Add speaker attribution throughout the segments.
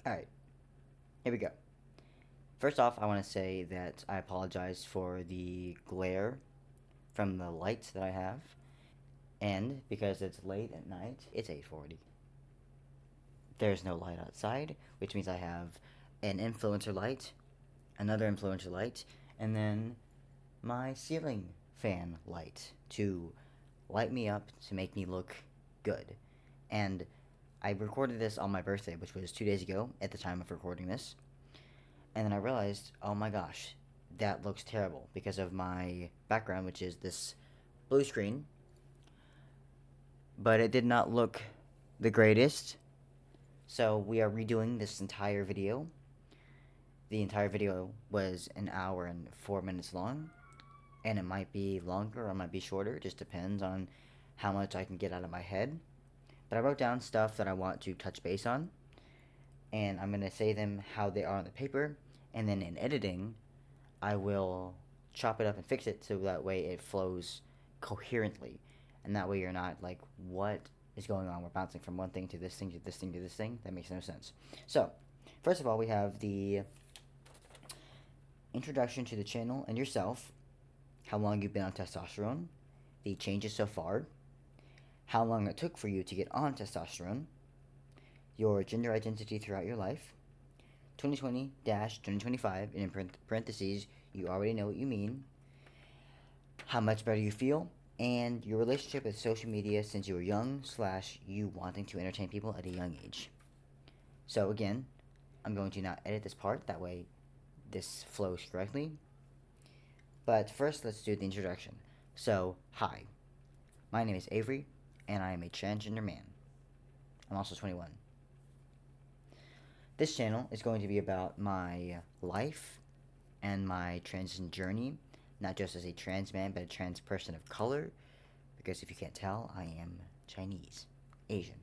Speaker 1: Alright, here we go. First off, I want to say that I apologize for the glare from the lights that I have. And because it's late at night, it's 8:40. There's no light outside, which means I have an influencer light, another influencer light, and then my ceiling fan light to light me up to make me look good. And I recorded this on my birthday, which was 2 days ago at the time of recording this. And then I realized, oh my gosh, that looks terrible because of my background, which is this blue screen. But it did not look the greatest. So we are redoing this entire video. The entire video was an hour and 4 minutes long. And it might be longer or it might be shorter. It just depends on how much I can get out of my head. But I wrote down stuff that I want to touch base on. And I'm going to say them how they are on the paper. And then in editing, I will chop it up and fix it so that way it flows coherently. And that way you're not like, what is going on? We're bouncing from one thing to this thing to this thing to this thing. That makes no sense. So, first of all, we have the introduction to the channel and yourself, how long you've been on testosterone, the changes so far, how long it took for you to get on testosterone, your gender identity throughout your life, 2020-2025, and in parentheses, you already know what you mean, how much better you feel, and your relationship with social media since you were young / you wanting to entertain people at a young age. So again, I'm going to not edit this part, that way this flows correctly. But first, let's do the introduction. So, hi, my name is Avery, and I am a transgender man. I'm also 21. This channel is going to be about my life and my transition journey, not just as a trans man, but a trans person of color, because if you can't tell, I am Chinese, Asian,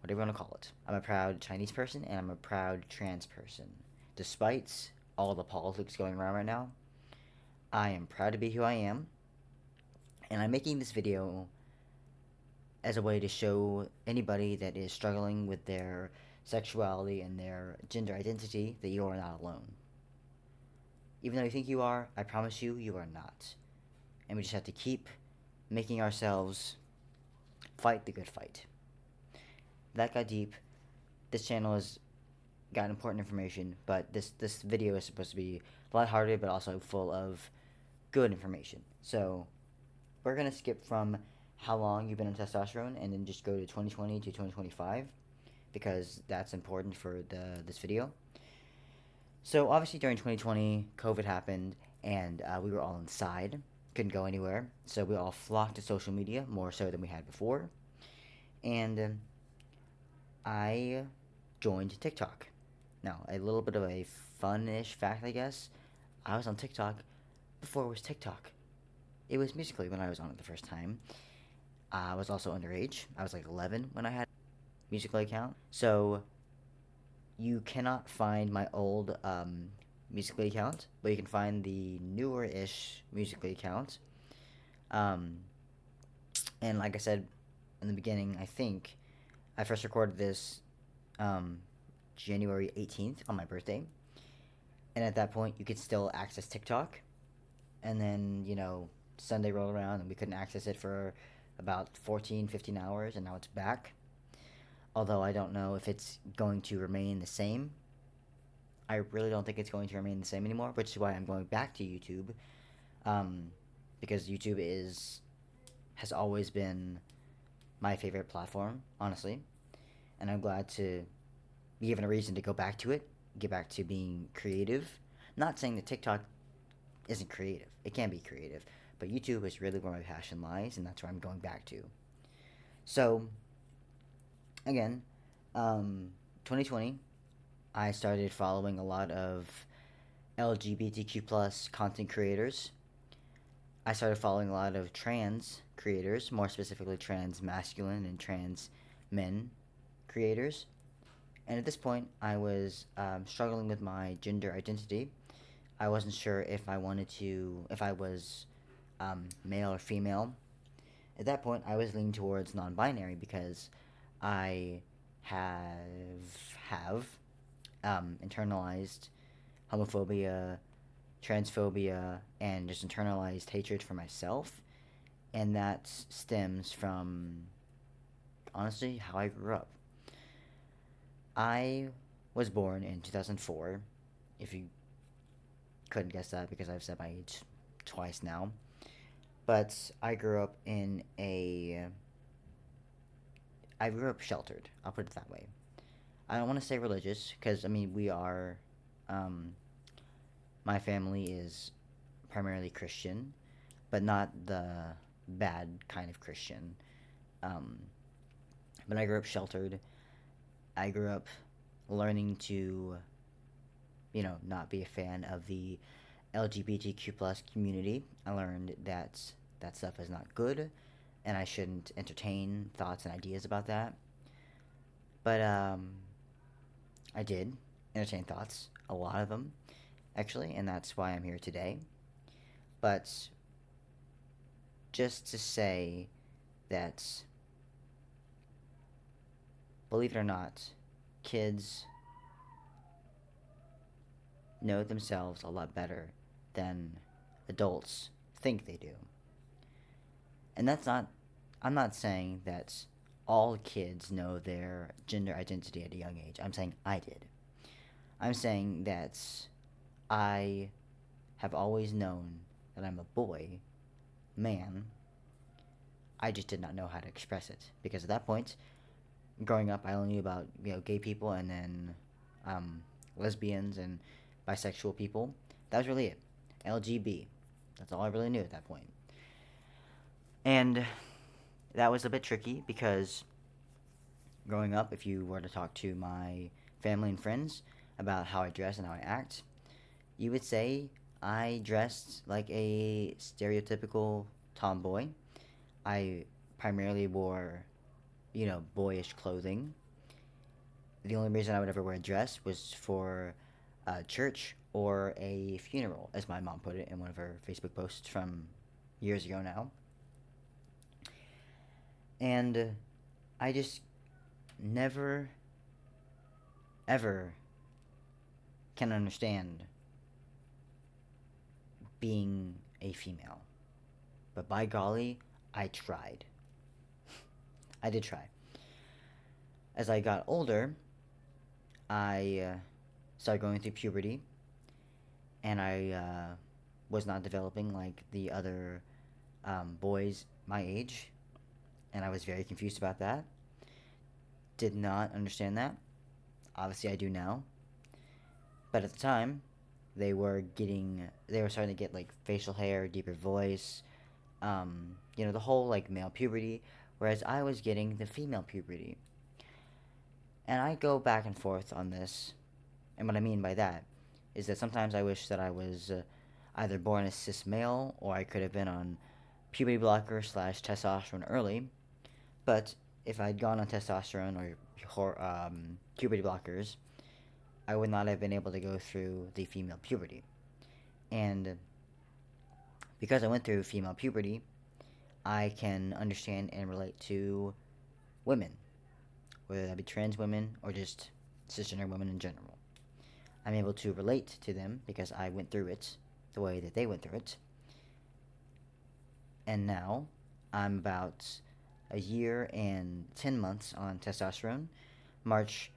Speaker 1: whatever you want to call it. I'm a proud Chinese person, and I'm a proud trans person. Despite all the politics going around right now, I am proud to be who I am, and I'm making this video as a way to show anybody that is struggling with their sexuality and their gender identity that you are not alone. Even though you think you are, I promise you, you are not. And we just have to keep making ourselves fight the good fight. That got deep. This channel has got important information, but this video is supposed to be lighthearted, but also full of good information. So we're gonna skip from how long you've been on testosterone and then just go to 2020 to 2025 because that's important for this video. So obviously during 2020, COVID happened and we were all inside, couldn't go anywhere. So we all flocked to social media more so than we had before. And I joined TikTok. Now, a little bit of a fun-ish fact, I guess. I was on TikTok before it was TikTok. It was Musical.ly when I was on it the first time. I was also underage. I was like 11 when I had a Musical.ly account. So you cannot find my old Musical.ly account, but you can find the newer-ish Musical.ly account. Um, and like I said in the beginning, I think I first recorded this um, January 18th on my birthday. And at that point, you could still access TikTok. And then, Sunday rolled around and we couldn't access it for about 14, 15 hours, and now it's back. Although I don't know if it's going to remain the same. I really don't think it's going to remain the same anymore, which is why I'm going back to YouTube. Because YouTube has always been my favorite platform, honestly. And I'm glad to be given a reason to go back to it, get back to being creative. Not saying that TikTok isn't creative. It can be creative. But YouTube is really where my passion lies, and that's where I'm going back to. So, again, 2020, I started following a lot of LGBTQ plus content creators. I started following a lot of trans creators, more specifically trans masculine and trans men creators. And at this point, I was struggling with my gender identity. I wasn't sure if I was male or female. At that point, I was leaning towards non-binary because I have internalized homophobia, transphobia, and just internalized hatred for myself. And that stems from, honestly, how I grew up. I was born in 2004, if you couldn't guess that because I've said my age twice now. But I grew up sheltered. I'll put it that way. I don't want to say religious because I mean we are, um, my family is primarily Christian, but not the bad kind of Christian. Um, but I grew up sheltered. I grew up learning to, not be a fan of the LGBTQ plus community. I learned that that stuff is not good, and I shouldn't entertain thoughts and ideas about that. But I did entertain thoughts, a lot of them actually, and that's why I'm here today. But just to say that, believe it or not, kids know themselves a lot better than adults think they do. And I'm not saying that all kids know their gender identity at a young age. I'm saying I did. I'm saying that I have always known that I'm a boy, man. I just did not know how to express it because at that point, growing up, I only knew about gay people and then um, lesbians and bisexual people. That was really it. LGB. That's all I really knew at that point. And that was a bit tricky because growing up, if you were to talk to my family and friends about how I dress and how I act, you would say I dressed like a stereotypical tomboy. I primarily wore, boyish clothing. The only reason I would ever wear a dress was for church or a funeral, as my mom put it in one of her Facebook posts from years ago now. And I just never, ever can understand being a female. But by golly, I tried. I did try. As I got older, I started going through puberty, and I was not developing like the other boys my age, and I was very confused about that. Did not understand that. Obviously, I do now. But at the time, they were starting to get like facial hair, deeper voice, the whole like male puberty, whereas I was getting the female puberty. And I go back and forth on this, and what I mean by that is that sometimes I wish that I was either born a cis male or I could have been on puberty blocker slash testosterone early. But if I'd gone on testosterone or puberty blockers, I would not have been able to go through the female puberty. And because I went through female puberty, I can understand and relate to women, whether that be trans women or just cisgender women in general. I'm able to relate to them because I went through it the way that they went through it. And now I'm about a year and 10 months on testosterone. March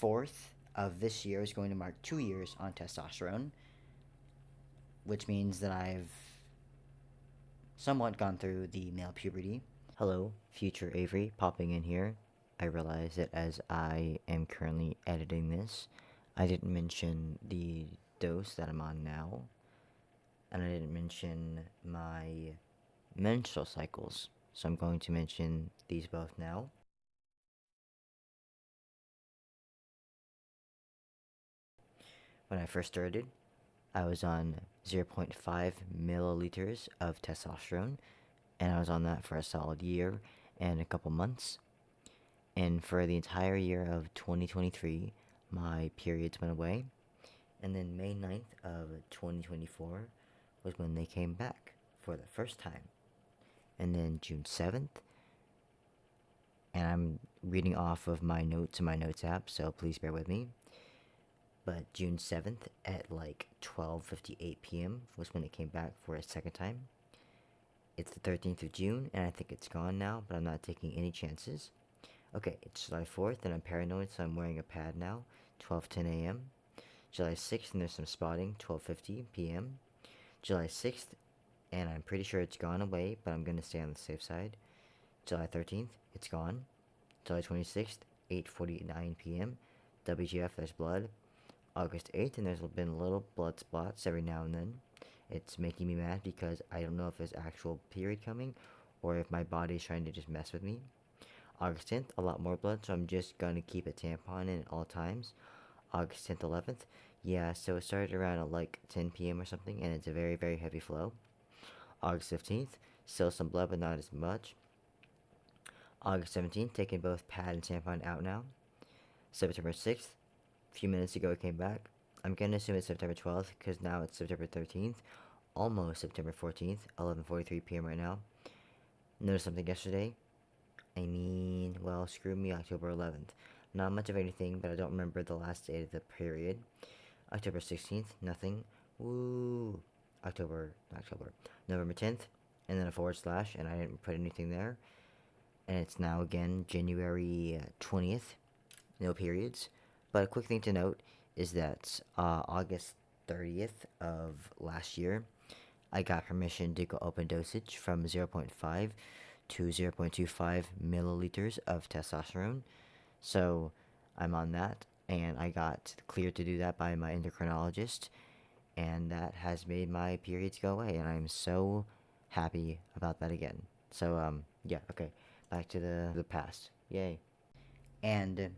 Speaker 1: 4th of this year is going to mark 2 years on testosterone, which means that I've somewhat gone through the male puberty. Hello, future Avery, popping in here. I realize that as I am currently editing this, I didn't mention the dose that I'm on now, and I didn't mention my menstrual cycles, so I'm going to mention these both now. When I first started, I was on 0.5 milliliters of testosterone, and I was on that for a solid year and a couple months. And for the entire year of 2023, my periods went away. And then May 9th of 2024 was when they came back for the first time. And then June 7th, and I'm reading off of my notes in my notes app, so please bear with me. but June 7th at like 12:58 p.m. was when it came back for a second time. It's the 13th of June, and I think it's gone now, but I'm not taking any chances. Okay, it's July 4th, and I'm paranoid, so I'm wearing a pad now, 12:10 a.m. July 6th, and there's some spotting, 12:50 p.m. July 6th, and I'm pretty sure it's gone away, but I'm going to stay on the safe side. July 13th, it's gone. July 26th, 8:49 p.m. WGF, there's blood. August 8th, and there's been little blood spots every now and then. It's making me mad because I don't know if there's actual period coming or if my body's trying to just mess with me. August 10th, a lot more blood, so I'm just gonna keep a tampon in at all times. August 10th, 11th, yeah, so it started around at like 10 p.m. or something, and it's a very, very heavy flow. August 15th, still some blood, but not as much. August 17th, taking both pad and tampon out now. September 6th, a few minutes ago it came back. I'm gonna assume it's September 12th because now it's September 13th, almost September 14th, 11:43 p.m. right now. Noticed something yesterday. Well, screw me, October 11th. Not much of anything, but I don't remember the last day of the period. October 16th, nothing. Woo! November 10th, and then a forward slash, and I didn't put anything there. And it's now again January 20th, no periods. But a quick thing to note is that August 30th of last year, I got permission to go open dosage from 0.5 to 0.25 milliliters of testosterone. So I'm on that, and I got cleared to do that by my endocrinologist, and that has made my periods go away, and I'm so happy about that again. So yeah, okay, back to the past. Yay. And it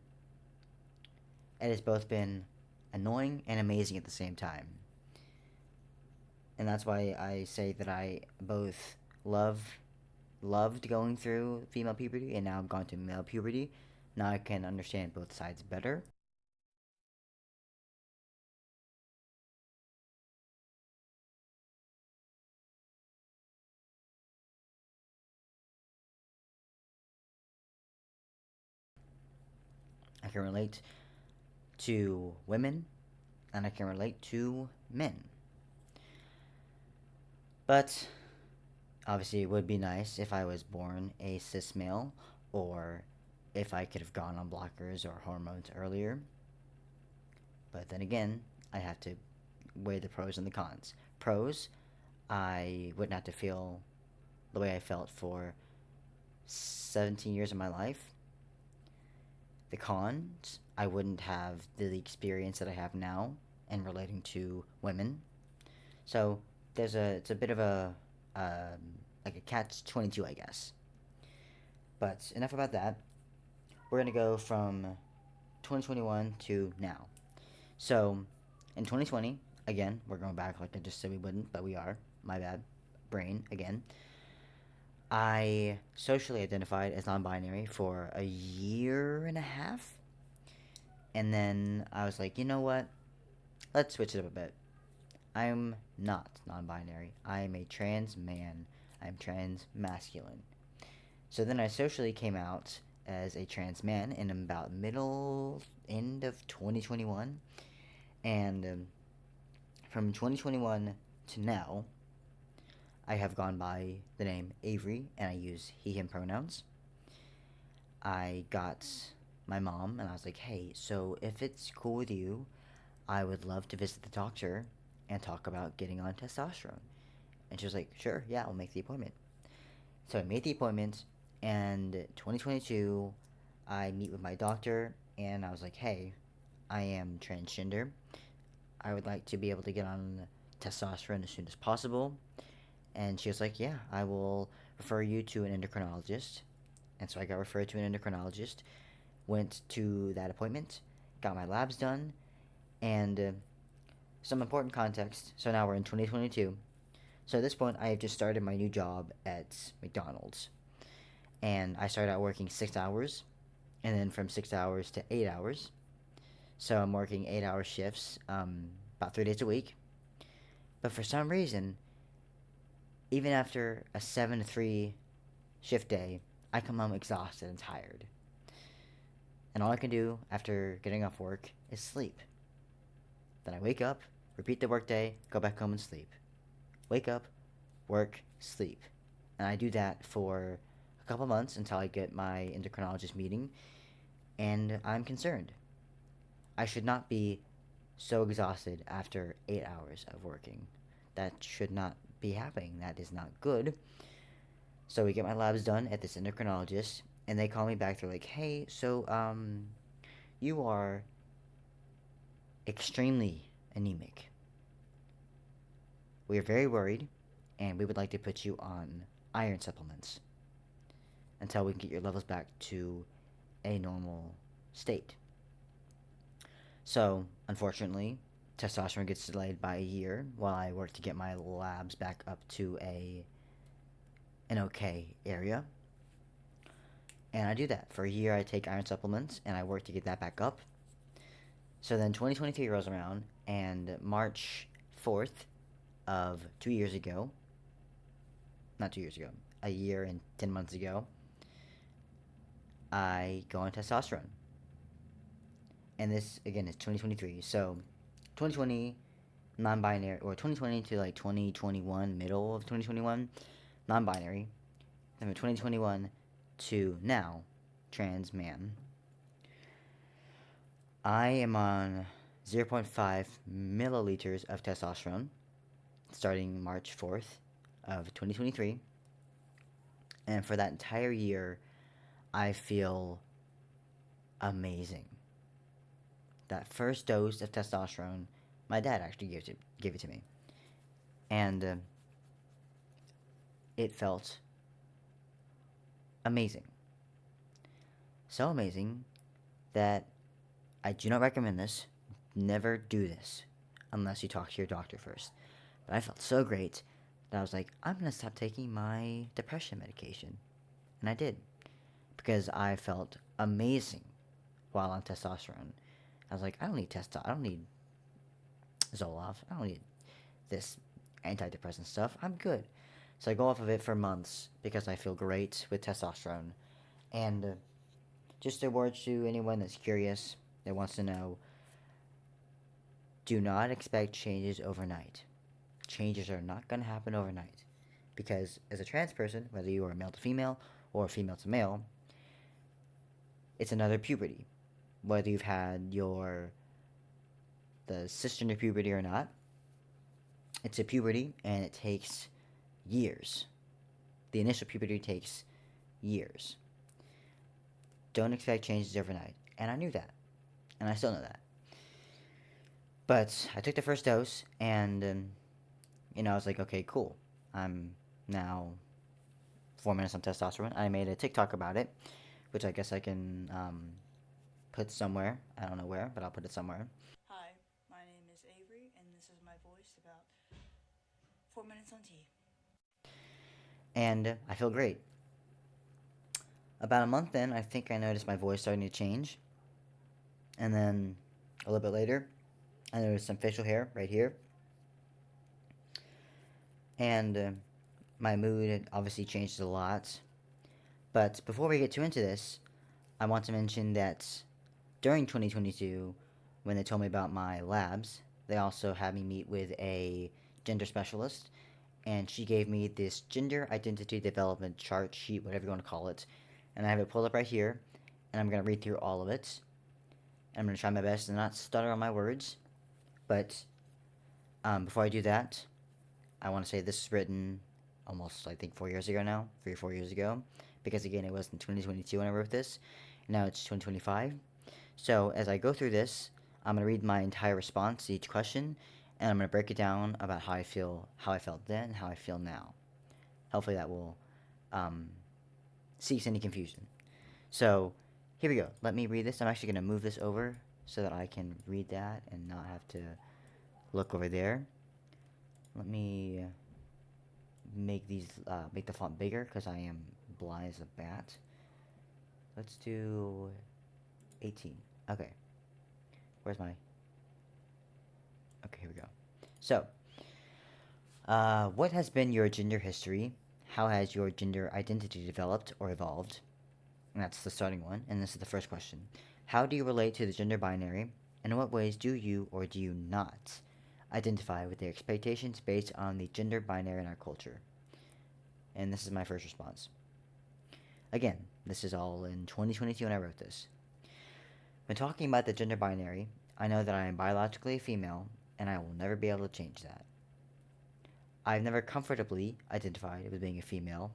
Speaker 1: has both been annoying and amazing at the same time. And that's why I say that I both loved going through female puberty, and now I've gone to male puberty. Now I can understand both sides better. I can relate to women, and I can relate to men. But obviously, it would be nice if I was born a cis male, or if I could have gone on blockers or hormones earlier. But then again, I have to weigh the pros and the cons. Pros, I wouldn't have to feel the way I felt for 17 years of my life. The cons, I wouldn't have the experience that I have now in relating to women. So it's a bit of a like a catch 22, I guess. But enough about that. We're gonna go from 2021 to now. So in 2020, again, we're going back like I just said we wouldn't, but we are. My bad, brain again. I socially identified as non-binary for a year and a half, and then I was like, you know what? Let's switch it up a bit. I'm not non-binary. I am a trans man. I'm trans masculine. So then I socially came out as a trans man in about middle end of 2021, and from 2021 to now, I have gone by the name Avery, and I use he/him pronouns. I got my mom, and I was like, hey, so if it's cool with you, I would love to visit the doctor and talk about getting on testosterone. And she was like, sure, yeah, I'll make the appointment. So I made the appointment, and 2022, I meet with my doctor, and I was like, hey, I am transgender. I would like to be able to get on testosterone as soon as possible. And she was like, yeah, I will refer you to an endocrinologist. And so I got referred to an endocrinologist, went to that appointment, got my labs done, and some important context. So now we're in 2022. So at this point, I have just started my new job at McDonald's. And I started out working 6 hours, and then from 6 hours to 8 hours. So I'm working 8 hour shifts about 3 days a week. But for some reason, even after a 7 to 3 shift day, I come home exhausted and tired. And all I can do after getting off work is sleep. Then I wake up, repeat the workday, go back home and sleep. Wake up, work, sleep. And I do that for a couple months until I get my endocrinologist meeting, and I'm concerned. I should not be so exhausted after 8 hours of working. That should not be happening. That is not good. So we get my labs done at this endocrinologist, and they call me back. They're like, "Hey, you are extremely anemic. We are very worried, and we would like to put you on iron supplements until we can get your levels back to a normal state." So, unfortunately, testosterone gets delayed by a year while I work to get my labs back up to an okay area. And I do that. For a year, I take iron supplements, and I work to get that back up. So then 2023 rolls around, and March 4th of 2 years ago, not 2 years ago, a year and 10 months ago, I go on testosterone. And this, again, is 2023. So 2020, non-binary, or 2020 to like 2021, middle of 2021, non-binary. Then from 2021 to now, trans man. I am on 0.5 milliliters of testosterone starting March 4th of 2023. And for that entire year, I feel amazing. That first dose of testosterone, my dad actually gave it to me. And it felt amazing. So amazing that I do not recommend this. Never do this unless you talk to your doctor first. But I felt so great that I was like, I'm going to stop taking my depression medication. And I did. Because I felt amazing while on testosterone. I was like, I don't need I don't need Zoloft. I don't need this antidepressant stuff. I'm good. So I go off of it for months because I feel great with testosterone. And just a word to anyone that's curious, that wants to know, do not expect changes overnight. Changes are not going to happen overnight. Because as a trans person, whether you are male to female or female to male, it's another puberty. Whether you've had the cisgender puberty or not, it's a puberty and it takes years. The initial puberty takes years. Don't expect changes overnight. And I knew that. And I still know that. But I took the first dose, and, I was like, okay, cool. I'm now 4 minutes on testosterone. I made a TikTok about it, which I guess I can put somewhere. I don't know where, but I'll put it somewhere.
Speaker 2: Hi, my name is Avery, and this is my voice about 4 minutes on tea.
Speaker 1: And I feel great. About a month in, I think I noticed my voice starting to change. And then a little bit later, I noticed some facial hair right here. And my mood obviously changes a lot. But before we get too into this, I want to mention that during 2022, when they told me about my labs, they also had me meet with a gender specialist, and she gave me this gender identity development chart sheet, whatever you want to call it, and I have it pulled up right here, and I'm going to read through all of it. I'm going to try my best to not stutter on my words, but before I do that, I want to say this is written almost, I think, 4 years ago now, 3 or 4 years ago, because again, it was in 2022 when I wrote this, and now it's 2025. So as I go through this, I'm going to read my entire response to each question, and I'm going to break it down about how I felt then, how I feel now. Hopefully that will cease any confusion. So here we go. Let me read this. I'm actually going to move this over so that I can read that and not have to look over there. Let me make the font bigger because I am blind as a bat. Let's do 18. Okay. Where's my... Okay, here we go. So, what has been your gender history? How has your gender identity developed or evolved? And that's the starting one. And this is the first question. How do you relate to the gender binary? And in what ways do you or do you not identify with the expectations based on the gender binary in our culture? And this is my first response. Again, this is all in 2022 when I wrote this. When talking about the gender binary, I know that I am biologically a female and I will never be able to change that. I've never comfortably identified with being a female,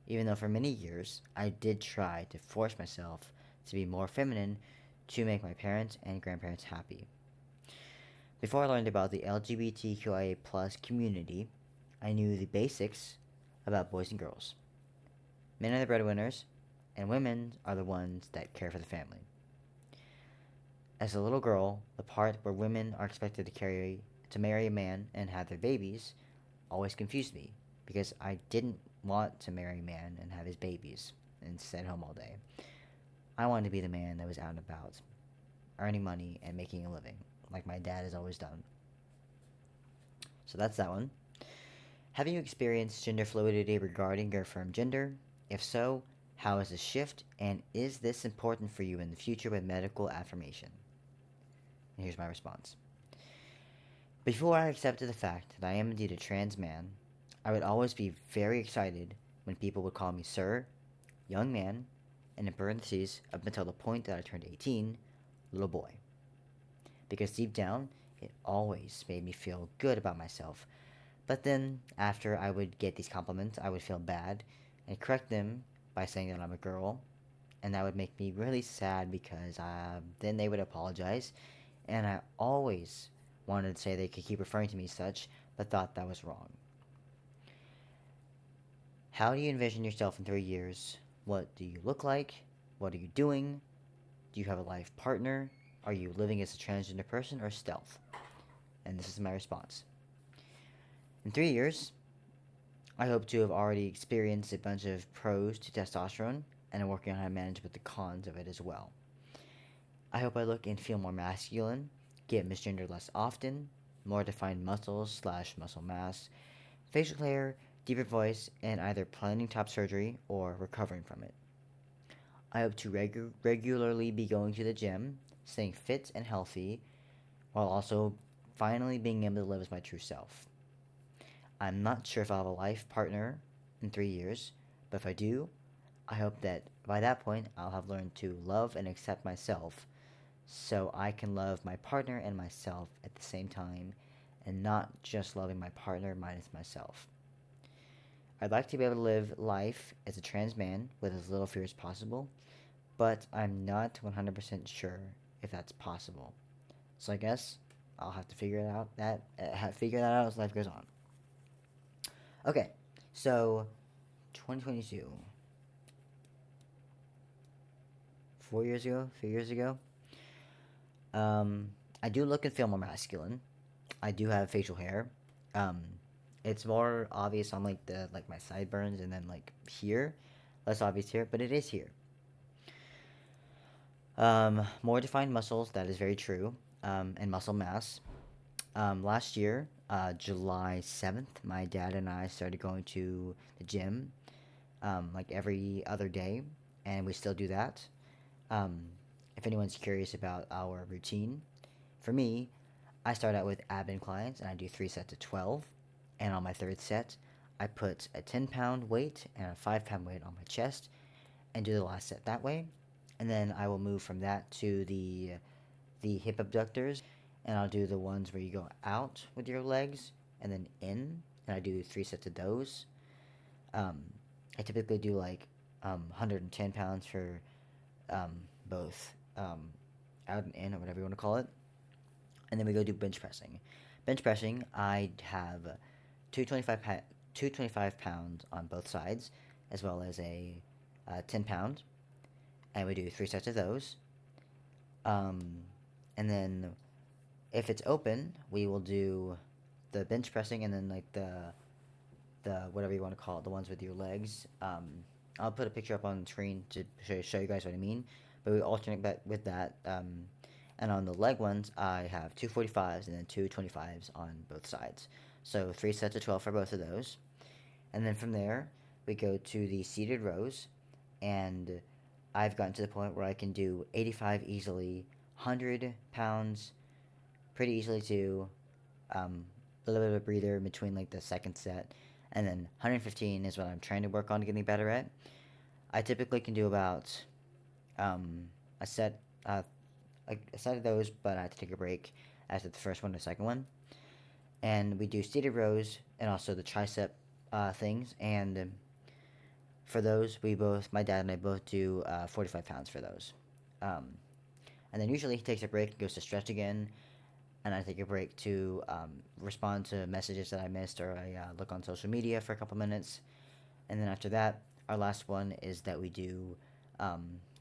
Speaker 1: even though for many years I did try to force myself to be more feminine to make my parents and grandparents happy. Before I learned about the LGBTQIA plus community, I knew the basics about boys and girls. Men are the breadwinners, and women are the ones that care for the family. As a little girl, the part where women are expected to marry a man and have their babies always confused me because I didn't want to marry a man and have his babies and sit at home all day. I wanted to be the man that was out and about, earning money and making a living, like my dad has always done. So that's that one. Have you experienced gender fluidity regarding your affirmed gender? If so, how is this shift, and is this important for you in the future with medical affirmation? And here's my response. Before I accepted the fact that I am indeed a trans man, I would always be very excited when people would call me sir, young man, and in parentheses, up until the point that I turned 18, little boy. Because deep down, it always made me feel good about myself. But then, after I would get these compliments, I would feel bad and correct them by saying that I'm a girl, and that would make me really sad because then they would apologize, and I always wanted to say they could keep referring to me as such, but thought that was wrong. How do you envision yourself in 3 years? What do you look like? What are you doing? Do you have a life partner? Are you living as a transgender person or stealth? And this is my response. In 3 years, I hope to have already experienced a bunch of pros to testosterone and I'm working on how to manage with the cons of it as well. I hope I look and feel more masculine, get misgendered less often, more defined muscles/muscle mass, facial hair, deeper voice, and either planning top surgery or recovering from it. I hope to regularly be going to the gym, staying fit and healthy, while also finally being able to live as my true self. I'm not sure if I'll have a life partner in 3 years, but if I do, I hope that by that point I'll have learned to love and accept myself so I can love my partner and myself at the same time and not just loving my partner minus myself. I'd like to be able to live life as a trans man with as little fear as possible, but I'm not 100% sure if that's possible. So I guess I'll have to figure that out as life goes on. Okay, so 2022. 4 years ago, 3 years ago. I do look and feel more masculine. I do have facial hair. Um, it's more obvious on like my sideburns and then like here, less obvious here, but it is here. More defined muscles. That is very true. And muscle mass. Last year, July 7th, my dad and I started going to the gym like every other day, and we still do that. Um, if anyone's curious about our routine, for me, I start out with ab inclines and I do 3 sets of 12. And on my third set, I put a 10-pound weight and a 5-pound weight on my chest and do the last set that way. And then I will move from that to the hip abductors, and I'll do the ones where you go out with your legs and then in, and I do 3 sets of those. Um, I typically do like 110 pounds for both out and in, or whatever you want to call it. And then we go do bench pressing. Bench pressing, I have 225 pounds on both sides, as well as a 10 pound, and we do 3 sets of those. And then if it's open, we will do the bench pressing and then like the whatever you want to call it, the ones with your legs. I'll put a picture up on the screen to show you guys what I mean. But we alternate that with that. And on the leg ones, I have 245s and then 225s on both sides. So 3 sets of 12 for both of those. And then from there, we go to the seated rows. And I've gotten to the point where I can do 85 easily, 100 pounds pretty easily too. A little bit of a breather in between like the second set, and then 115 is what I'm trying to work on getting better at. I typically can do about um, a set, a set of those, but I have to take a break after the first one or the second one. And we do seated rows and also the tricep things. And for those, we both, my dad and I both do 45 pounds for those. Um, and then usually he takes a break and goes to stretch again, and I take a break to respond to messages that I missed, or I look on social media for a couple minutes. And then after that, our last one is that we do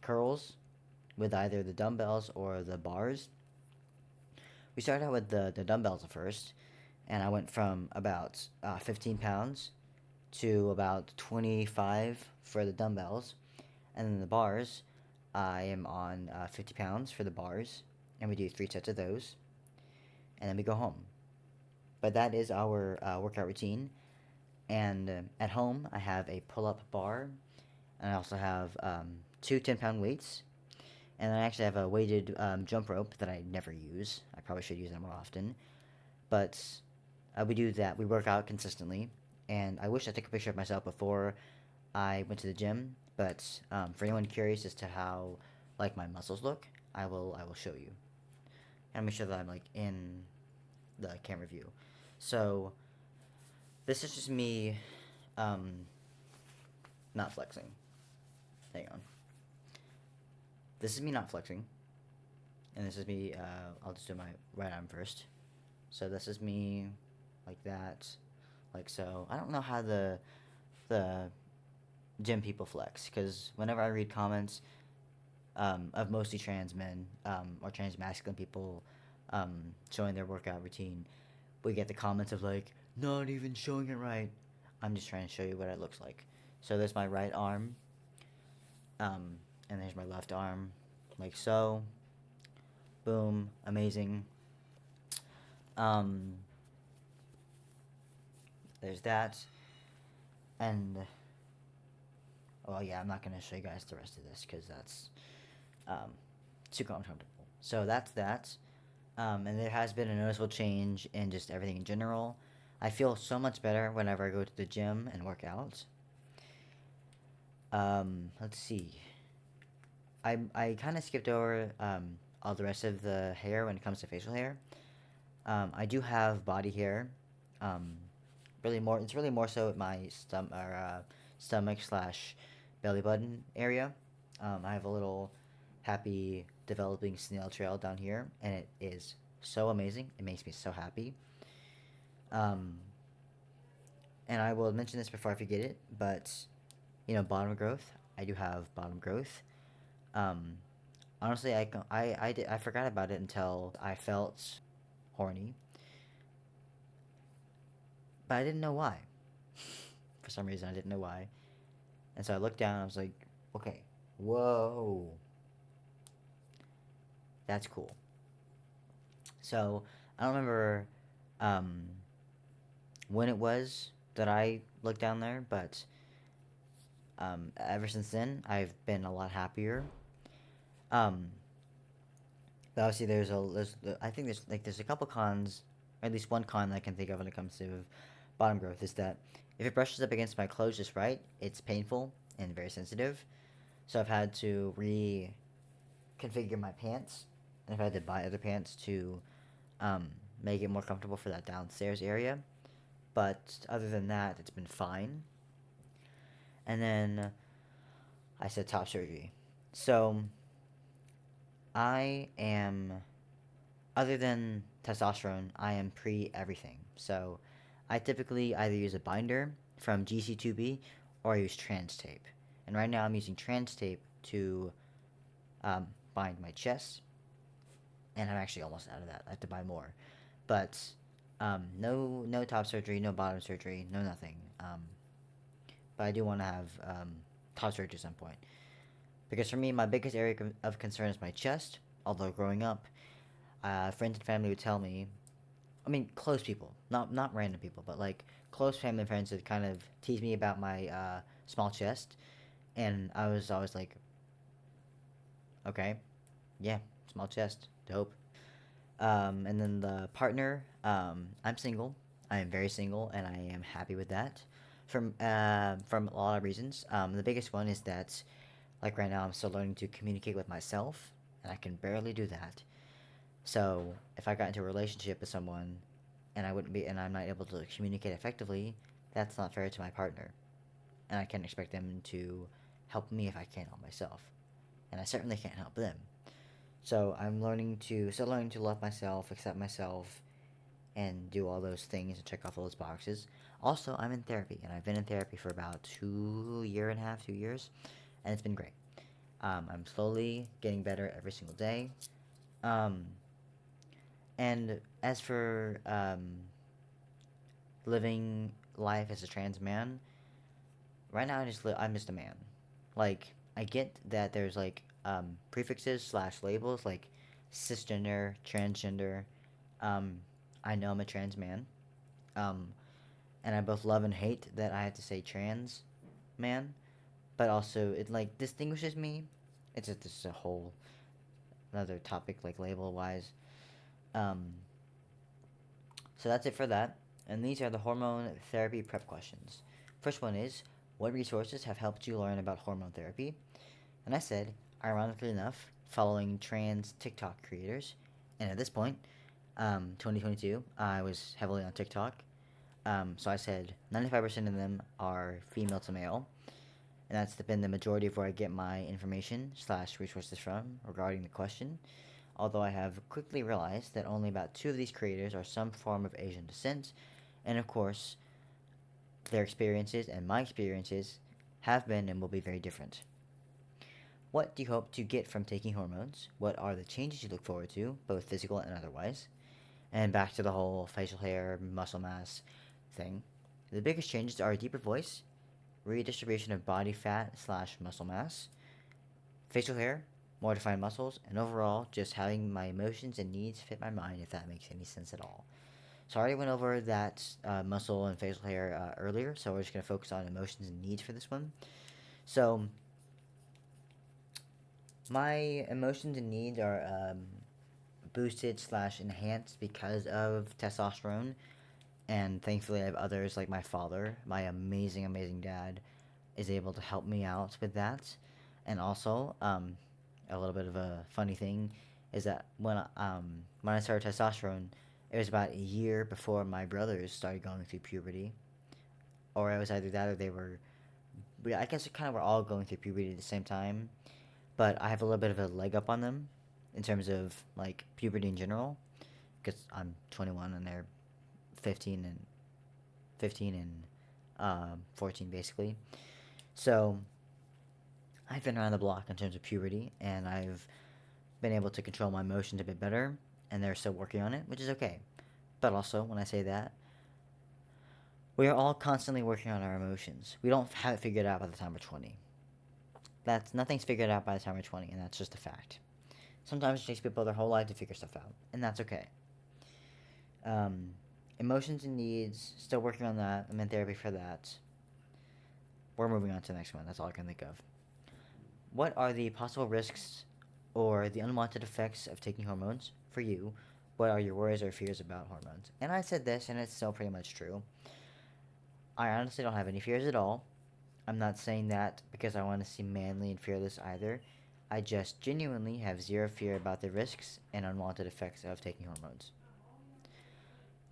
Speaker 1: curls with either the dumbbells or the bars. We started out with the dumbbells at first, and I went from about 15 pounds to about 25 for the dumbbells. And then the bars, I am on 50 pounds for the bars, and we do 3 sets of those, and then we go home. But that is our workout routine. And at home, I have a pull up bar, and I also have two 10-pound weights. And I actually have a weighted jump rope that I never use. I probably should use that more often. But we do that. We work out consistently. And I wish I took a picture of myself before I went to the gym. But for anyone curious as to how like my muscles look, I will show you. And make sure that I'm like in the camera view. So this is just me not flexing. Hang on. This is me not flexing. And this is me, I'll just do my right arm first. So this is me like that, like so. I don't know how the gym people flex, because whenever I read comments of mostly trans men or trans masculine people showing their workout routine, we get the comments of like, not even showing it right. I'm just trying to show you what it looks like. So there's my right arm, and there's my left arm, like so. Boom, amazing. Um, there's that, and well, yeah, I'm not gonna show you guys the rest of this because that's um, too uncomfortable. So that's that. And there has been a noticeable change in just everything in general. I feel so much better whenever I go to the gym and work out. Let's see. I kind of skipped over all the rest of the hair when it comes to facial hair. I do have body hair. Um, really more. It's really more so at my stomach slash belly button area. I have a little happy developing snail trail down here, and it is so amazing. It makes me so happy. Um, and I will mention this before I forget it, but bottom growth. I do have bottom growth. Um, honestly, I forgot about it until I felt horny, but I didn't know why. For some reason, I didn't know why, and so I looked down. And I was like, okay, whoa, that's cool. So I don't remember um, when it was that I looked down there, but ever since then, I've been a lot happier. Um, but obviously, I think there's a couple cons, or at least one con that I can think of when it comes to bottom growth is that if it brushes up against my clothes just right, it's painful and very sensitive. So I've had to reconfigure my pants, and I've had to buy other pants to um, make it more comfortable for that downstairs area. But other than that, it's been fine. And then I said top surgery. So I am, other than testosterone, I am pre everything. So I typically either use a binder from GC2B or I use trans tape. And right now I'm using trans tape to bind my chest. And I'm actually almost out of that. I have to buy more. But no top surgery, no bottom surgery, no nothing. But I do want to have top surgery at some point. Because for me, my biggest area of concern is my chest. Although growing up, friends and family would tell me, I mean, close people, not random people, but like close family and friends would kind of tease me about my small chest, and I was always like, okay, yeah, small chest, dope. And then the partner, I'm single. I am very single, and I am happy with that. From a lot of reasons. The biggest one is that, like right now, I'm still learning to communicate with myself, and I can barely do that. So if I got into a relationship with someone, and I'm not able to communicate effectively, that's not fair to my partner, and I can't expect them to help me if I can't help myself, and I certainly can't help them. So still learning to love myself, accept myself, and do all those things and check off all those boxes. Also, I'm in therapy, and I've been in therapy for about 2 year and a half, 2 years, and it's been great. I'm slowly getting better every single day. Um, and as for living life as a trans man, right now I'm just a man. Like I get that there's like prefixes slash labels like cisgender, transgender. Um, I know I'm a trans man. Um, and I both love and hate that I have to say trans man, but also it like distinguishes me. It's a whole another topic like label wise. Um, so that's it for that. And these are the hormone therapy prep questions. First one is, what resources have helped you learn about hormone therapy? And I said, ironically enough, following trans TikTok creators. And at this point, 2022, I was heavily on TikTok. So I said 95% of them are female to male. And that's been the majority of where I get my information slash resources from regarding the question. Although I have quickly realized that only about two of these creators are some form of Asian descent, and of course, their experiences and my experiences have been and will be very different. What do you hope to get from taking hormones? What are the changes you look forward to, both physical and otherwise? And back to the whole facial hair, muscle mass thing. The biggest changes are a deeper voice, redistribution of body fat slash muscle mass, facial hair, more defined muscles, and overall just having my emotions and needs fit my mind, if that makes any sense at all. So I already went over that muscle and facial hair earlier, so we're just going to focus on emotions and needs for this one. So my emotions and needs are boosted slash enhanced because of testosterone, and thankfully I have others like my father, my amazing, amazing dad, is able to help me out with that. And also, a little bit of a funny thing is that when I started testosterone, it was about a year before my brothers started going through puberty, or it was either that or they were. I guess it kind of were all going through puberty at the same time, but I have a little bit of a leg up on them in terms of like puberty in general, because I'm 21 and they're 15 and 15 and 14 basically. So I've been around the block in terms of puberty, and I've been able to control my emotions a bit better, and they're still working on it, which is okay. But also, when I say that, we are all constantly working on our emotions. We don't have it figured out by the time we're 20. That's nothing's figured out by the time we're 20, and that's just a fact. Sometimes it takes people their whole life to figure stuff out, and that's okay. Um, Emotions and needs, still working on that. I'm in therapy for that. We're moving on to the next one. That's all I can think of. What are the possible risks or the unwanted effects of taking hormones for you? What are your worries or fears about hormones? And I said this, and it's still pretty much true. I honestly don't have any fears at all. I'm not saying that because I want to seem manly and fearless either. I just genuinely have zero fear about the risks and unwanted effects of taking hormones.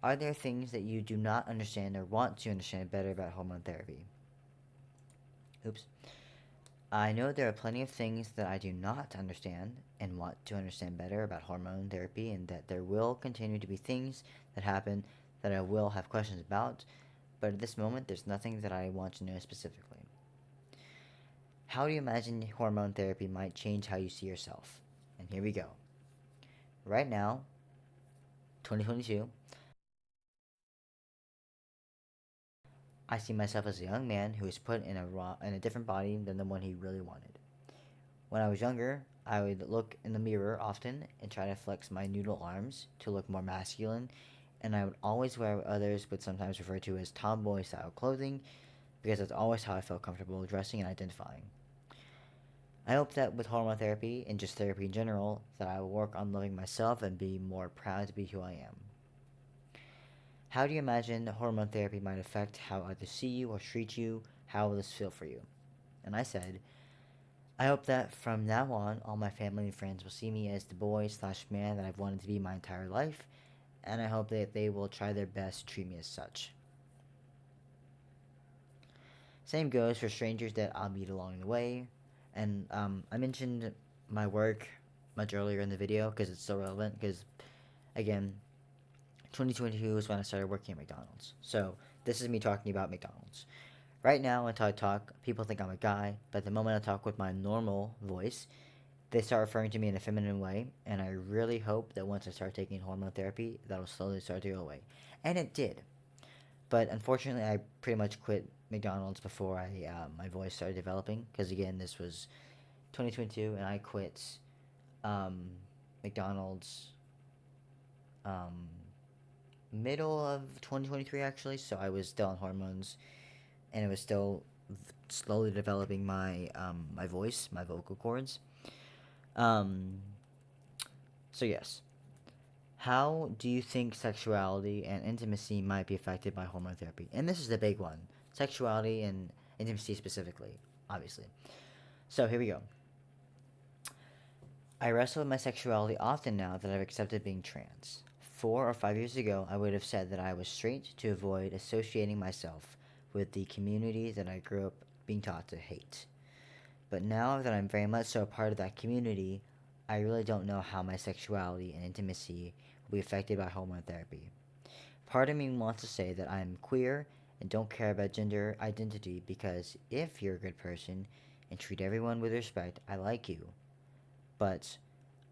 Speaker 1: Are there things that you do not understand or want to understand better about hormone therapy? Oops. I know there are plenty of things that I do not understand and want to understand better about hormone therapy, and that there will continue to be things that happen that I will have questions about, but at this moment, there's nothing that I want to know specifically. How do you imagine hormone therapy might change how you see yourself? And here we go. Right now, 2022, I see myself as a young man who is put in a different body than the one he really wanted. When I was younger, I would look in the mirror often and try to flex my noodle arms to look more masculine, and I would always wear what others would sometimes refer to as tomboy style clothing because that's always how I felt comfortable dressing and identifying. I hope that with hormone therapy and just therapy in general, that I will work on loving myself and be more proud to be who I am. How do you imagine hormone therapy might affect how others see you or treat you? How will this feel for you? And I said, I hope that from now on, all my family and friends will see me as the boy slash man that I've wanted to be my entire life, and I hope that they will try their best to treat me as such. Same goes for strangers that I'll meet along the way. And I mentioned my work much earlier in the video because it's so relevant. Because, again, 2022 is when I started working at McDonald's. So, this is me talking about McDonald's. Right now, until I talk, people think I'm a guy, but the moment I talk with my normal voice, they start referring to me in a feminine way, and I really hope that once I start taking hormone therapy, that'll slowly start to go away. And it did. But unfortunately, I pretty much quit McDonald's before my voice started developing, because again, this was 2022, and I quit um, McDonald's um, middle of 2023, actually, so I was still on hormones, and it was still slowly developing my voice, my vocal cords. Um, so yes, how do you think sexuality and intimacy might be affected by hormone therapy? And this is the big one: sexuality and intimacy specifically, obviously. So here we go. I wrestle with my sexuality often now that I've accepted being trans. 4 or 5 years ago, I would have said that I was straight to avoid associating myself with the community that I grew up being taught to hate. But now that I'm very much so a part of that community, I really don't know how my sexuality and intimacy will be affected by hormone therapy. Part of me wants to say that I'm queer and don't care about gender identity because if you're a good person and treat everyone with respect, I like you. But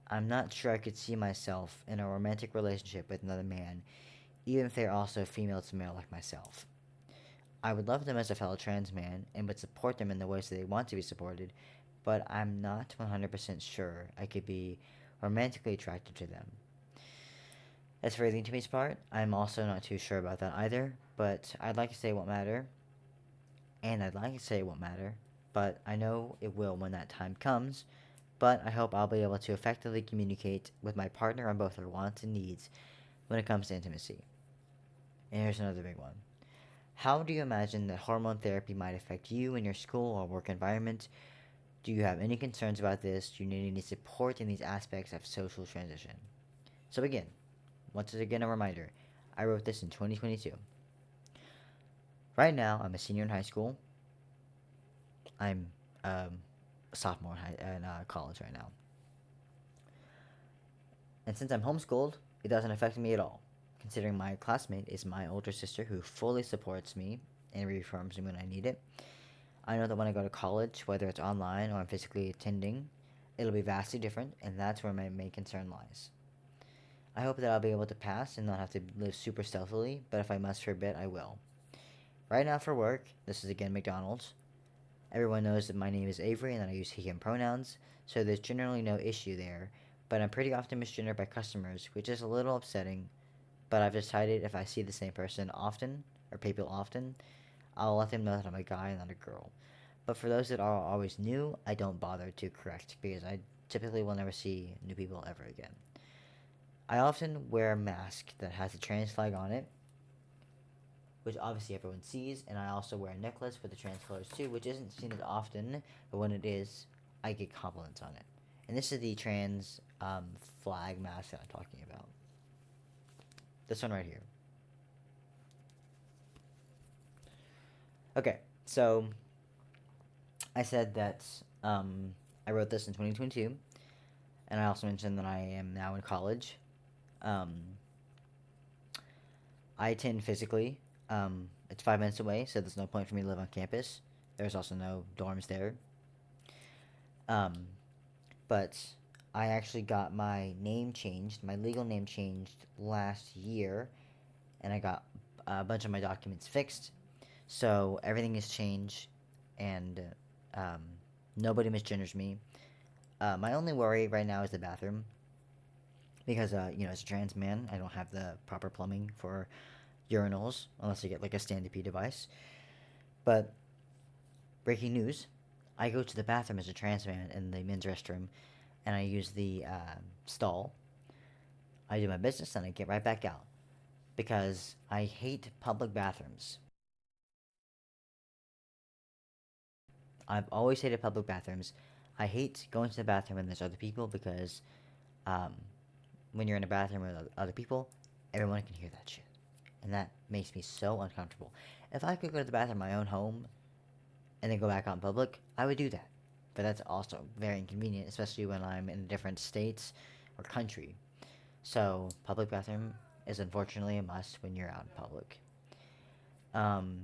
Speaker 1: I'm not sure I could see myself in a romantic relationship with another man, even if they're also female to male like myself. I would love them as a fellow trans man and would support them in the ways that they want to be supported, but I'm not 100% sure I could be romantically attracted to them. As for the intimacy part, I'm also not too sure about that either, but I'd like to say it won't matter, and I'd like to say it won't matter, but I know it will when that time comes, but I hope I'll be able to effectively communicate with my partner on both their wants and needs when it comes to intimacy. And here's another big one. How do you imagine that hormone therapy might affect you in your school or work environment? Do you have any concerns about this? Do you need any support in these aspects of social transition? So again, once again a reminder, I wrote this in 2022. Right now, I'm a senior in high school. I'm a sophomore in college right now. And since I'm homeschooled, it doesn't affect me at all, considering my classmate is my older sister who fully supports me and reaffirms me when I need it. I know that when I go to college, whether it's online or I'm physically attending, it'll be vastly different, and that's where my main concern lies. I hope that I'll be able to pass and not have to live super stealthily, but if I must for a bit, I will. Right now for work, this is again McDonald's. Everyone knows that my name is Avery and that I use he, him pronouns, so there's generally no issue there, but I'm pretty often misgendered by customers, which is a little upsetting, but I've decided if I see the same person often, or people often, I'll let them know that I'm a guy and not a girl. But for those that are always new, I don't bother to correct because I typically will never see new people ever again. I often wear a mask that has a trans flag on it, which obviously everyone sees, and I also wear a necklace with the trans colors too, which isn't seen as often, but when it is, I get compliments on it. And this is the trans flag mask that I'm talking about. This one right here. Okay, so I said that I wrote this in 2022, and I also mentioned that I am now in college. Um, I attend physically. It's 5 minutes away, so there's no point for me to live on campus. There's also no dorms there. Um, but I actually got my name changed, my legal name changed last year, and I got a bunch of my documents fixed. So everything is changed, and um, nobody misgenders me. My only worry right now is the bathroom, because as a trans man, I don't have the proper plumbing for urinals unless I get like a stand-up device. But breaking news, I go to the bathroom as a trans man in the men's restroom, and I use the stall. I do my business, and I get right back out because I hate public bathrooms. I've always hated public bathrooms. I hate going to the bathroom when there's other people because um, when you're in a bathroom with other people, everyone can hear that shit. And that makes me so uncomfortable. If I could go to the bathroom in my own home and then go back out in public, I would do that. But that's also very inconvenient, especially when I'm in different states or country. So, public bathroom is unfortunately a must when you're out in public. Um,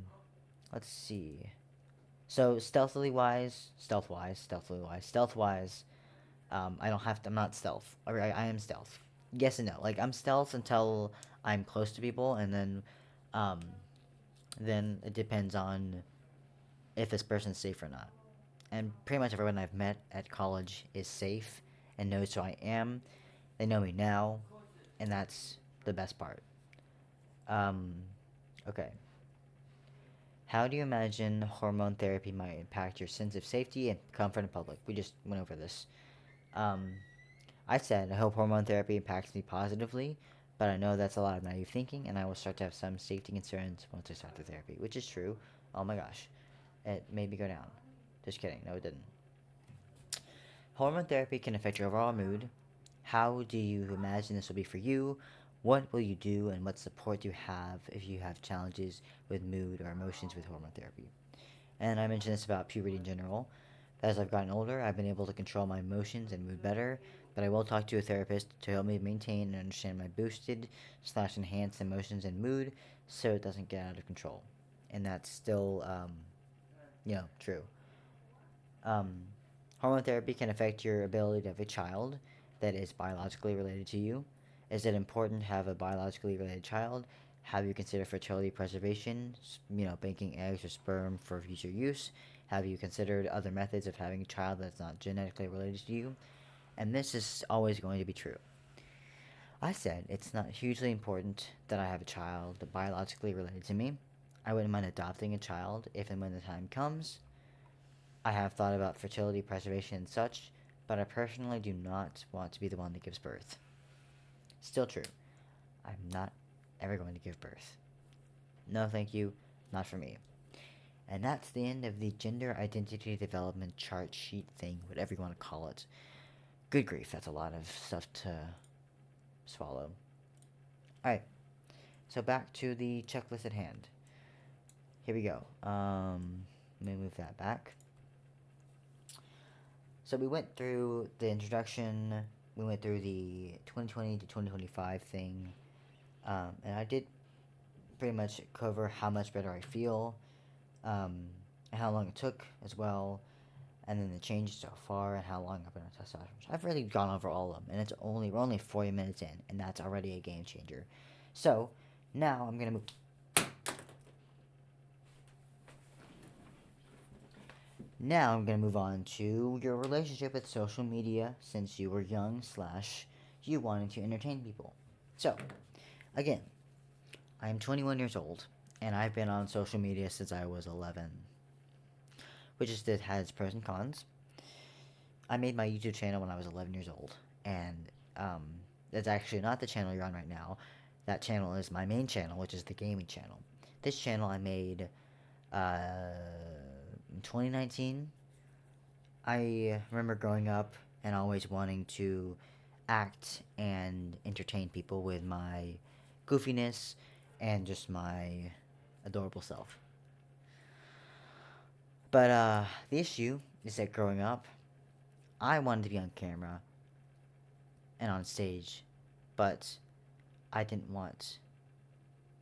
Speaker 1: let's see. So, stealth wise, I don't have to. I'm not stealth. Or I am stealth. Yes and no. Like I'm stealth until I'm close to people, and um, then it depends on if this person's safe or not. And pretty much everyone I've met at college is safe and knows who I am. They know me now, and that's the best part. Um, okay. How do you imagine hormone therapy might impact your sense of safety and comfort in public? We just went over this. Um, I said I hope hormone therapy impacts me positively, but I know that's a lot of naive thinking, and I will start to have some safety concerns once I start the therapy, which is true. Oh my gosh, it made me go down. Just kidding. No, it didn't. Hormone therapy can affect your overall mood. How do you imagine this will be for you? What will you do, and what support do you have if you have challenges with mood or emotions with hormone therapy? And I mentioned this about puberty in general. As I've gotten older, I've been able to control my emotions and mood better, but I will talk to a therapist to help me maintain and understand my boosted slash enhanced emotions and mood so it doesn't get out of control. And that's still, true. Um, Hormone therapy can affect your ability to have a child that is biologically related to you. Is it important to have a biologically related child? Have you considered fertility preservation, banking eggs or sperm for future use? Have you considered other methods of having a child that's not genetically related to you? And this is always going to be true. I said it's not hugely important that I have a child biologically related to me. I wouldn't mind adopting a child if and when the time comes. I have thought about fertility preservation and such, but I personally do not want to be the one that gives birth. Still true. I'm not ever going to give birth. No, thank you. Not for me. And that's the end of the gender identity development chart sheet thing, whatever you want to call it. Good grief, that's a lot of stuff to swallow. Alright, so back to the checklist at hand. Here we go. Let me move that back. So we went through the introduction, we went through the 2020 to 2025 thing, and I did pretty much cover how much better I feel, um, and how long it took as well, and then the changes so far, and how long I've been on testosterone. I've really gone over all of them, and we're only 40 minutes in, and that's already a game changer. So now I'm gonna move. Now I'm gonna move on to your relationship with social media since you were young slash you wanted to entertain people. So, again, I am 21 years old and I've been on social media since I was 11, which is that has pros and cons. I made my YouTube channel when I was 11 years old, and um, that's actually not the channel you're on right now. That channel is my main channel, which is the gaming channel. This channel I made in 2019. I remember growing up and always wanting to act and entertain people with my goofiness and just my adorable self. But the issue is that growing up, I wanted to be on camera and on stage, but I didn't want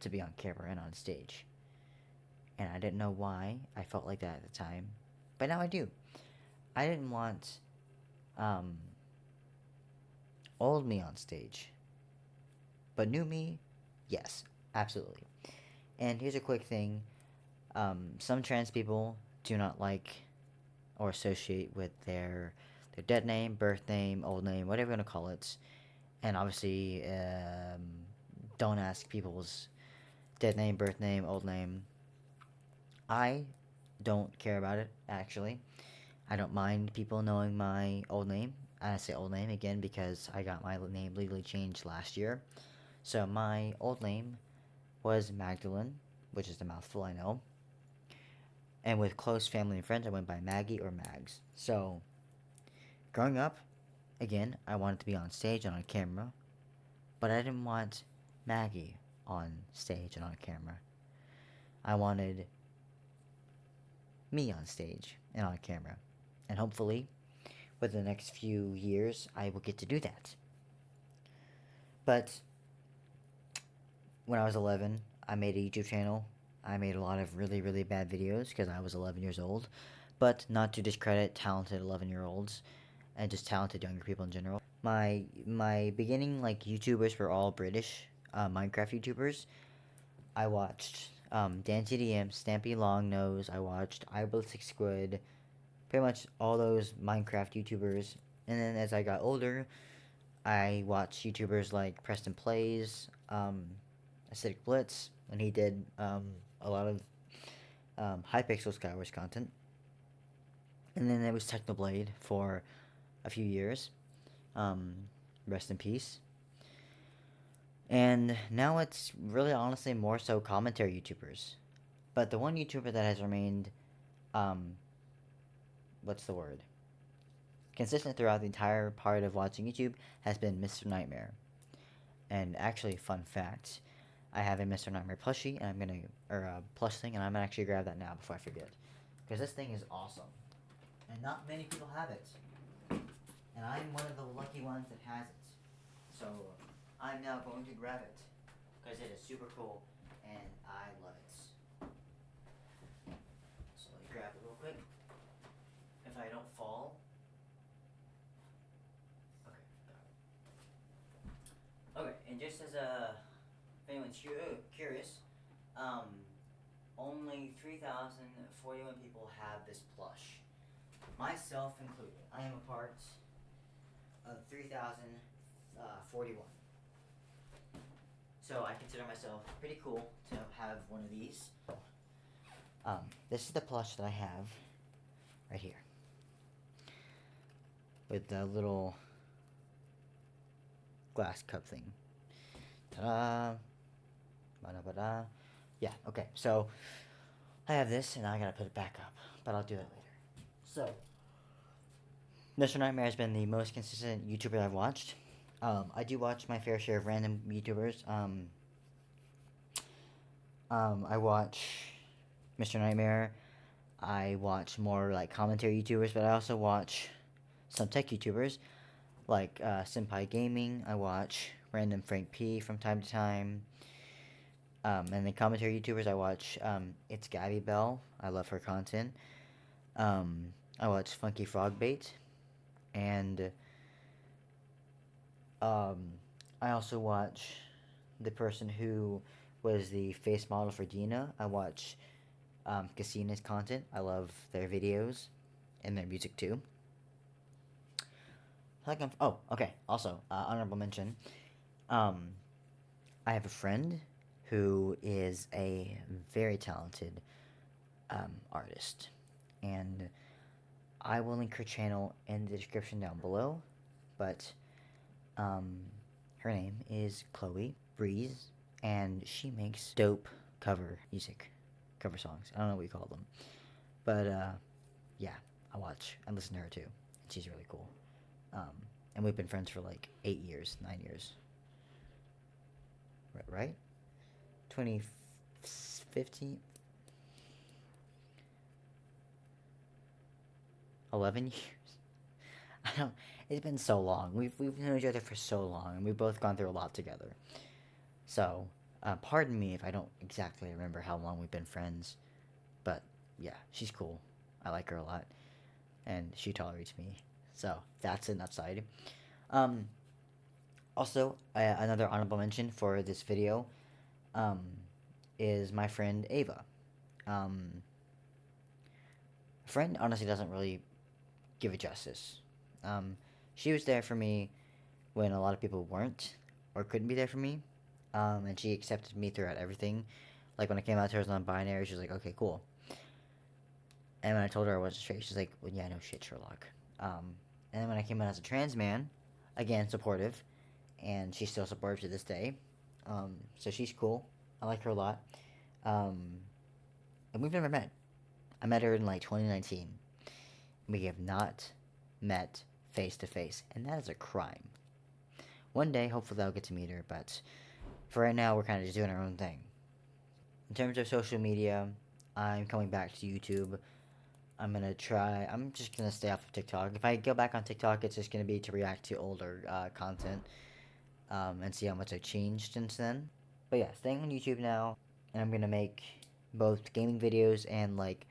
Speaker 1: to be on camera and on stage. And I didn't know why I felt like that at the time, but now I do. I didn't want um, old me on stage, but new me, yes, absolutely. And here's a quick thing: some trans people do not like or associate with their dead name, birth name, old name, whatever you want to call it, and obviously don't ask people's dead name, birth name, old name. I don't care about it actually. I don't mind people knowing my old name. I say old name again because I got my name legally changed last year. So my old name was Magdalene, which is a mouthful, I know. And with close family and friends, I went by Maggie or Mags. So growing up, again, I wanted to be on stage and on camera, but I didn't want Maggie on stage and on camera. I wanted me on stage and on camera. And hopefully, within the next few years, I will get to do that. But when I was 11, I made a YouTube channel. I made a lot of really, really bad videos because I was 11 years old. But not to discredit talented 11-year-olds and just talented younger people in general. My beginning like YouTubers were all British Minecraft YouTubers. I watched Dan TDM, Stampy Longnose. I watched iBallistic Squid. Pretty much all those Minecraft YouTubers. And then as I got older, I watched YouTubers like Preston Plays, Acidic Blitz, and he did a lot of Hypixel Skywars content. And then there was Technoblade for a few years. Um, rest in peace. And now it's really honestly more so commentary YouTubers. But the one YouTuber that has remained, um, what's the word? Consistent throughout the entire part of watching YouTube has been Mr. Nightmare. And actually, fun fact, I have a Mr. Nightmare plushie, and I'm gonna, or a plush thing, and I'm gonna actually grab that now before I forget. Because this thing is awesome. And not many people have it. And I'm one of the lucky ones that has it. So, I'm now going to grab it. Because it is super cool, and I love it. So, let me grab it real quick. If I don't fall. Okay, got it. Okay, and just as a, if anyone's curious, only 3,041 people have this plush. Myself included. I am a part of 3,041. So I consider myself pretty cool to have one of these. This is the plush that I have right here. With the little glass cup thing. Ta-da! Ba-da-ba-da. Yeah, okay, so I have this and I gotta put it back up, but I'll do that later. So, Mr. Nightmare has been the most consistent YouTuber I've watched. I do watch my fair share of random YouTubers. I watch Mr. Nightmare. I watch more like commentary YouTubers, but I also watch some tech YouTubers like Senpai Gaming. I watch random Frank P from time to time. And the commentary YouTubers I watch, it's Gabby Bell. I love her content. I watch Funky Frogbait, and I also watch the person who was the face model for Dina. I watch Casina's content. I love their videos and their music too. Oh, okay. Also, honorable mention. I have a friend who is a very talented artist, and I will link her channel in the description down below. But her name is Chloe Breeze, and she makes dope cover music, cover songs. I don't know what you call them, but yeah, I watch and listen to her too, and she's really cool. And we've been friends for like 8 years, 9 years. Right? 2015? 11 years? I don't. It's been so long. We've known each other for so long, and we've both gone through a lot together. So, pardon me if I don't exactly remember how long we've been friends, but yeah, she's cool. I like her a lot, and she tolerates me. So that's an upside. Um, Also, another honorable mention for this video, um, is my friend Ava. Friend honestly doesn't really give it justice. She was there for me when a lot of people weren't or couldn't be there for me, and she accepted me throughout everything. Like when I came out to her as non-binary, she was like, "Okay, cool." And when I told her I wasn't straight, she's like, "Well, yeah, no shit, Sherlock." Um, and then when I came out as a trans man, again supportive, and she's still supportive to this day. So she's cool. I like her a lot. Um, and we've never met. I met her in like 2019. We have not met face to face, and that is a crime. One day, hopefully, I'll get to meet her, but for right now, we're kind of just doing our own thing. In terms of social media, I'm coming back to YouTube. I'm just gonna stay off of TikTok. If I go back on TikTok, it's just gonna be to react to older content and see how much I've changed since then. But yeah, staying on YouTube now, and I'm gonna make both gaming videos and like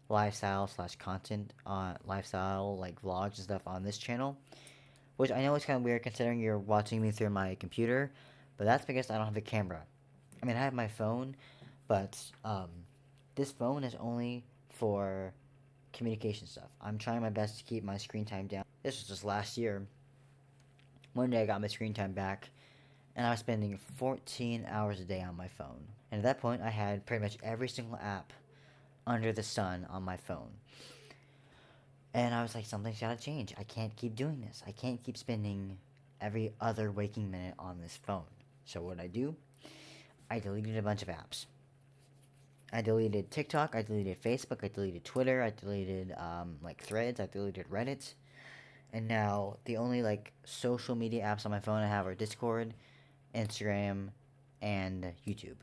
Speaker 1: lifestyle slash content on lifestyle like vlogs and stuff on this channel. Which I know is kind of weird considering you're watching me through my computer, but that's because I don't have a camera. I mean, I have my phone, but this phone is only for communication stuff. I'm trying my best to keep my screen time down. This was just last year. One day I got my screen time back, and I was spending 14 hours a day on my phone. And at that point, I had pretty much every single app under the sun on my phone. And I was like, something's gotta change. I can't keep doing this. I can't keep spending every other waking minute on this phone. So what I do? I deleted a bunch of apps. I deleted TikTok. I deleted Facebook. I deleted Twitter. I deleted like Threads. I deleted Reddit. And now the only like social media apps on my phone I have are Discord, Instagram, and YouTube.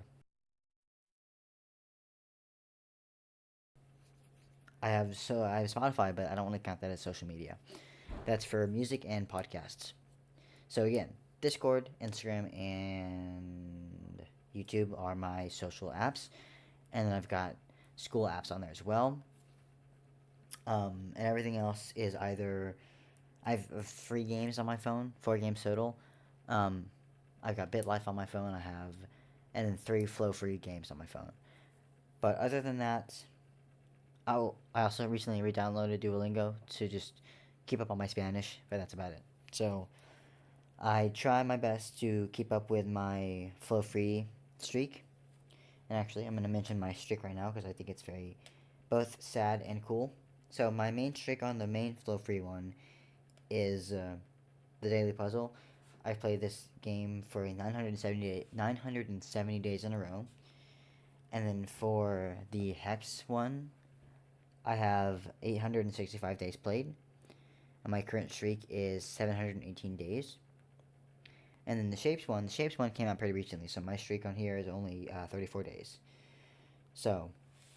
Speaker 1: I have Spotify, but I don't really count that as social media. That's for music and podcasts. So again, Discord, Instagram, and YouTube are my social apps, and then I've got school apps on there as well. And everything else is either I have free games on my phone, 4 games total. Um, I've got BitLife on my phone. And then 3 flow free games on my phone. But other than that, I also recently re-downloaded Duolingo to just keep up on my Spanish, but that's about it. So I try my best to keep up with my flow free streak. And actually, I'm going to mention my streak right now because I think it's very both sad and cool. So my main streak on the main flow free one is the daily puzzle. I've played this game for 970 days in a row. And then for the Hex one, I have 865 days played. And my current streak is 718 days. And then the Shapes one came out pretty recently, so my streak on here is only 34 days. So,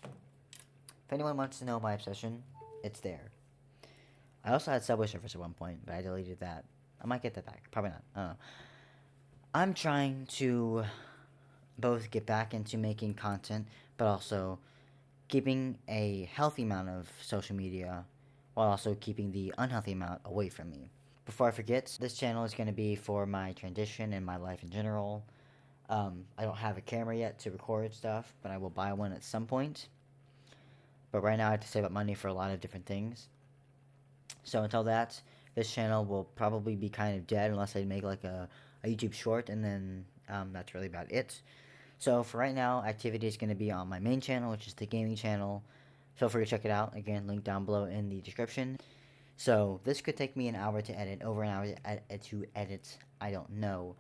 Speaker 1: if anyone wants to know my obsession, it's there. I also had Subway Surfers at one point, but I deleted that. I might get that back. Probably not. I don't know. I'm trying to both get back into making content, but also keeping a healthy amount of social media while also keeping the unhealthy amount away from me. Before I forget, this channel is going to be for my transition and my life in general. I don't have a camera yet to record stuff, but I will buy one at some point. But right now I have to save up money for a lot of different things. So until that, this channel will probably be kind of dead unless I make like a YouTube short, and then that's really about it. So for right now, activity is going to be on my main channel, which is the gaming channel. Feel free to check it out. Again, link down below in the description. So this could take me an hour to edit, over an hour to edit. I don't know,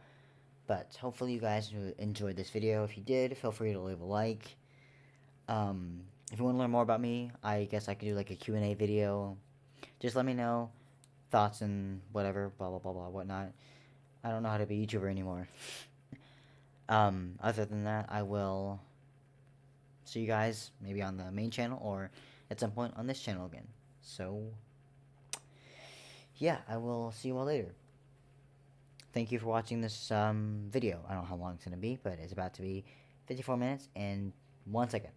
Speaker 1: but hopefully you guys enjoyed this video. If you did, feel free to leave a like. If you want to learn more about me, I guess I could do like a Q&A video. Just let me know thoughts and whatever, blah blah blah blah whatnot. I don't know how to be a YouTuber anymore. Other than that, I will see you guys maybe on the main channel or at some point on this channel again. So yeah, I will see you all later. Thank you for watching this video. I don't know how long it's going to be, but it's about to be 54 minutes and 1 second.